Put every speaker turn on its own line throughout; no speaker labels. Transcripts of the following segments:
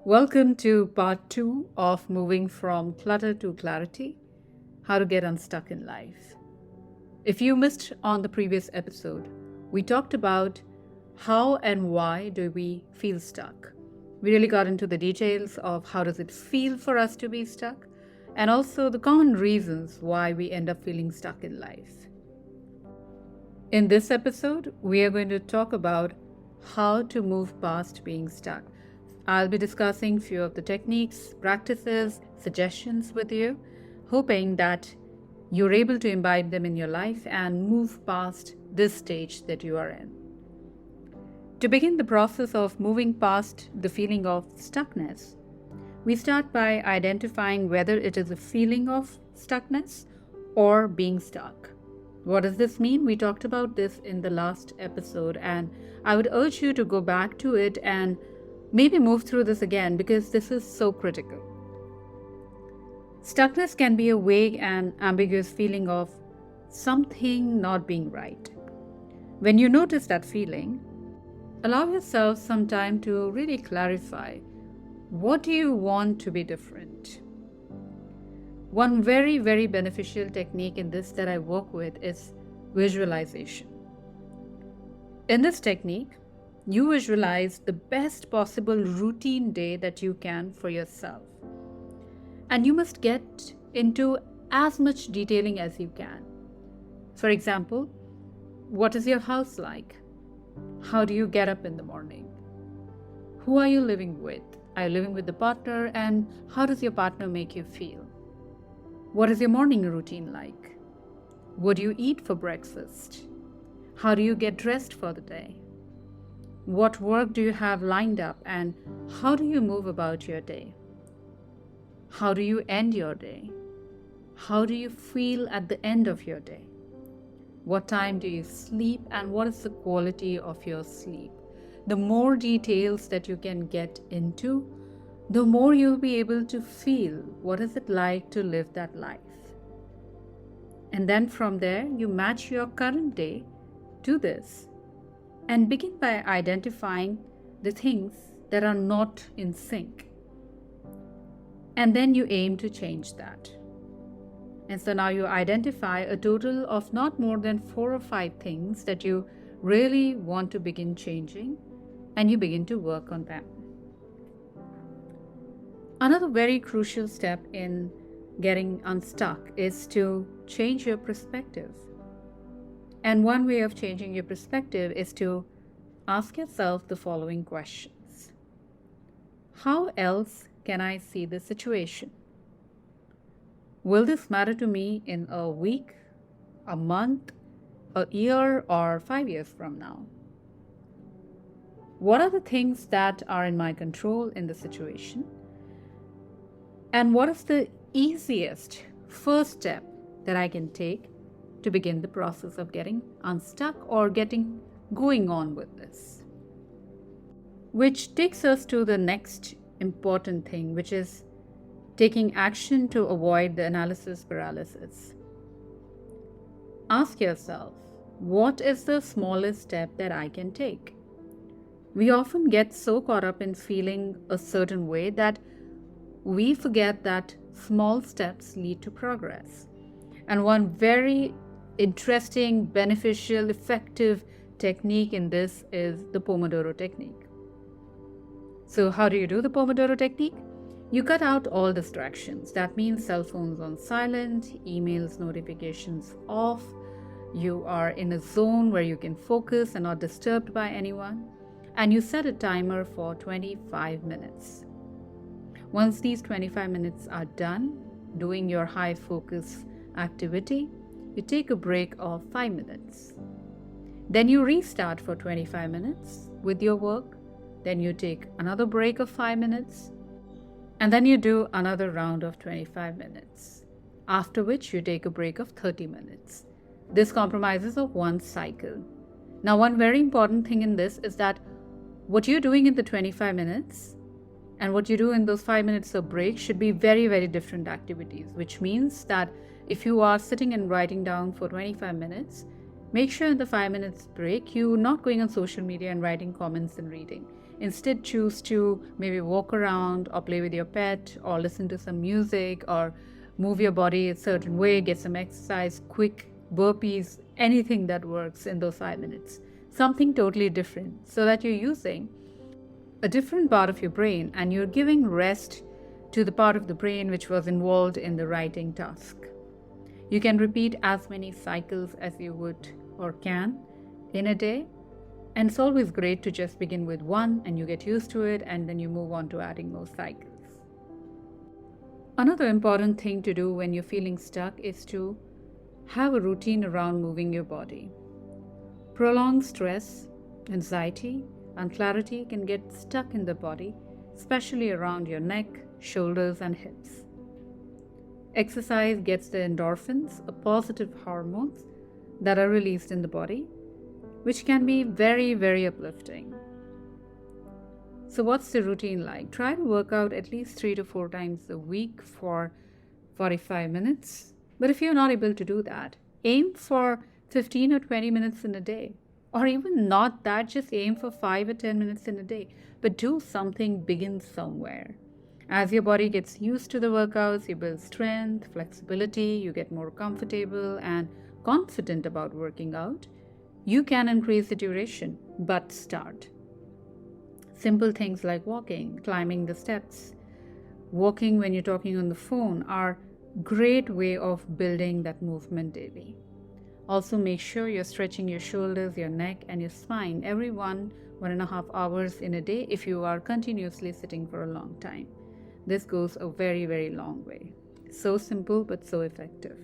Welcome to part 2 of Moving from Clutter to Clarity, How to Get Unstuck in Life. If you missed on the previous episode, we talked about how and why do we feel stuck. We really got into the details of how does it feel for us to be stuck and also the common reasons why we end up feeling stuck in life. In this episode, we are going to talk about how to move past being stuck. I'll be discussing few of the techniques, practices, suggestions with you, hoping that you're able to imbibe them in your life and move past this stage that you are in. To begin the process of moving past the feeling of stuckness, we start by identifying whether it is a feeling of stuckness or being stuck. What does this mean? We talked about this in the last episode, and I would urge you to go back to it and maybe move through this again because this is so critical. Stuckness can be a vague and ambiguous feeling of something not being right. When you notice that feeling, allow yourself some time to really clarify, what do you want to be different? One very, very beneficial technique in this that I work with is visualization. In this technique, you visualize the best possible routine day that you can for yourself. And you must get into as much detailing as you can. For example, what is your house like? How do you get up in the morning? Who are you living with? Are you living with the partner? And how does your partner make you feel? What is your morning routine like? What do you eat for breakfast? How do you get dressed for the day? What work do you have lined up and how do you move about your day? How do you end your day? How do you feel at the end of your day? What time do you sleep and what is the quality of your sleep? The more details that you can get into, the more you'll be able to feel what is it like to live that life. And then from there, you match your current day to this. And begin by identifying the things that are not in sync. And then you aim to change that. And so now you identify a total of not more than 4 or 5 things that you really want to begin changing, and you begin to work on them. Another very crucial step in getting unstuck is to change your perspective. And one way of changing your perspective is to ask yourself the following questions. How else can I see the situation? Will this matter to me in a week, a month, a year, or 5 years from now? What are the things that are in my control in the situation? And what is the easiest first step that I can take to begin the process of getting unstuck or getting going on with this? Which takes us to the next important thing, which is taking action to avoid the analysis paralysis. Ask yourself, what is the smallest step that I can take? We often get so caught up in feeling a certain way that we forget that small steps lead to progress. And one very interesting, beneficial, effective technique in this is the pomodoro technique. So how do you do the pomodoro technique? You cut out all distractions. That means cell phones on silent, emails, notifications off. You are in a zone where you can focus and not disturbed by anyone. And you set a timer for 25 minutes. Once these 25 minutes are done doing your high focus activity, you take a break of 5 minutes. Then you restart for 25 minutes with your work. Then you take another break of 5 minutes. And then you do another round of 25 minutes. After which you take a break of 30 minutes. This comprises of one cycle. Now, one very important thing in this is that what you're doing in the 25 minutes and what you do in those 5 minutes of break should be very, very different activities, which means that if you are sitting and writing down for 25 minutes, make sure in the 5 minutes break, you're not going on social media and writing comments and reading. Instead, choose to maybe walk around or play with your pet or listen to some music or move your body a certain way, get some exercise, quick burpees, anything that works in those 5 minutes. Something totally different so that you're using a different part of your brain and you're giving rest to the part of the brain which was involved in the writing task. You can repeat as many cycles as you would or can in a day. And it's always great to just begin with one and you get used to it and then you move on to adding more cycles. Another important thing to do when you're feeling stuck is to have a routine around moving your body. Prolonged stress, anxiety, and clarity can get stuck in the body, especially around your neck, shoulders, and hips. Exercise gets the endorphins, a positive hormones that are released in the body, which can be very, very uplifting. So what's the routine like? Try to work out at least 3 to 4 times a week for 45 minutes. But if you're not able to do that, aim for 15 or 20 minutes in a day. Or even not that, just aim for 5 or 10 minutes in a day. But do something, begin somewhere. As your body gets used to the workouts, you build strength, flexibility, you get more comfortable and confident about working out. You can increase the duration, but start. Simple things like walking, climbing the steps, walking when you're talking on the phone are great way of building that movement daily. Also make sure you're stretching your shoulders, your neck and your spine every 1.5 hours in a day if you are continuously sitting for a long time. This goes a very, very long way. So simple but so effective.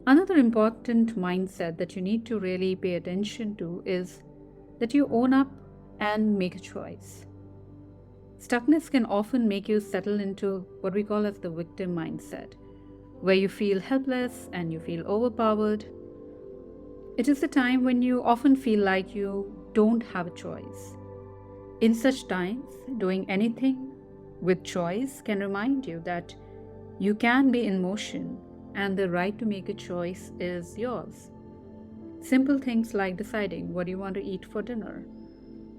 Another important mindset that you need to really pay attention to is that you own up and make a choice. Stuckness can often make you settle into what we call as the victim mindset, where you feel helpless and you feel overpowered. It is the time when you often feel like you don't have a choice. In such times, doing anything with choice can remind you that you can be in motion and the right to make a choice is yours. Simple things like deciding what you want to eat for dinner,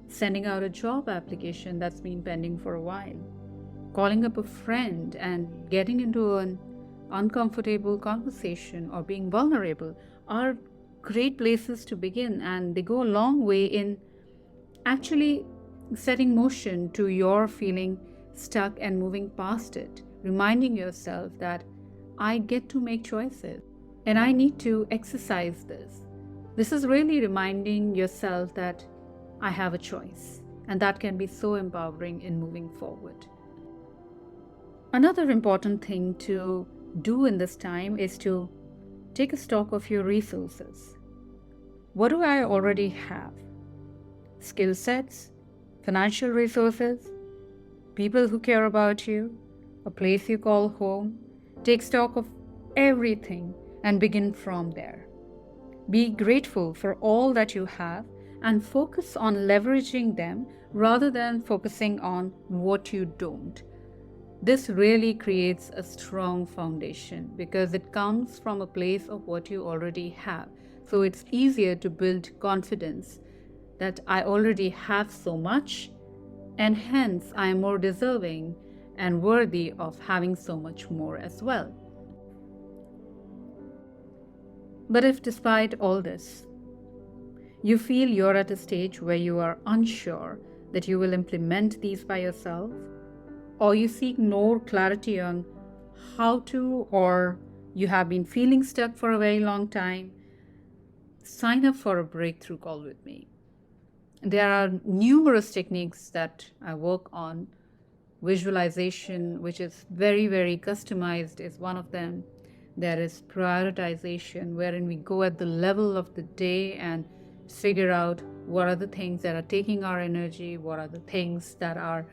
sending out a job application that's been pending for a while, calling up a friend and getting into an uncomfortable conversation or being vulnerable are great places to begin, and they go a long way in actually setting motion to your feeling stuck and moving past it, reminding yourself that I get to make choices and I need to exercise this. This is really reminding yourself that I have a choice, and that can be so empowering in moving forward. Another important thing to do in this time is to take a stock of your resources. What do I already have? Skill sets, financial resources, people who care about you, a place you call home. Take stock of everything and begin from there. Be grateful for all that you have and focus on leveraging them rather than focusing on what you don't. This really creates a strong foundation because it comes from a place of what you already have. So it's easier to build confidence that I already have so much and hence I am more deserving and worthy of having so much more as well. But if despite all this, you feel you're at a stage where you are unsure that you will implement these by yourself, or you seek more clarity on how to, or you have been feeling stuck for a very long time, sign up for a breakthrough call with me. There are numerous techniques that I work on. Visualization, which is very, very customized, is one of them. There is prioritization, wherein we go at the level of the day and figure out what are the things that are taking our energy, what are the things that are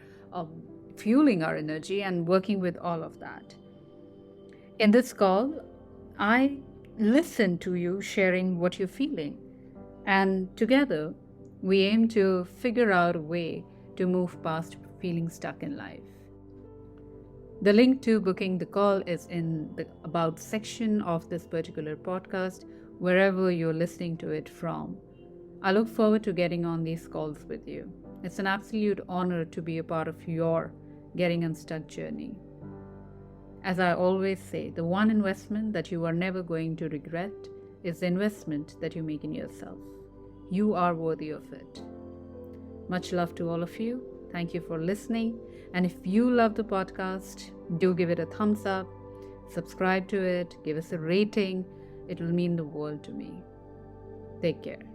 fueling our energy, and working with all of that. In this call, I listen to you sharing what you're feeling, and together we aim to figure out a way to move past feeling stuck in life. The link to booking the call is in the About section of this particular podcast, wherever you're listening to it from. I look forward to getting on these calls with you. It's an absolute honor to be a part of your getting unstuck journey. As I always say, the one investment that you are never going to regret is the investment that you make in yourself. You are worthy of it. Much love to all of you. Thank you for listening. And if you love the podcast, do give it a thumbs up, subscribe to it, give us a rating. It will mean the world to me. Take care.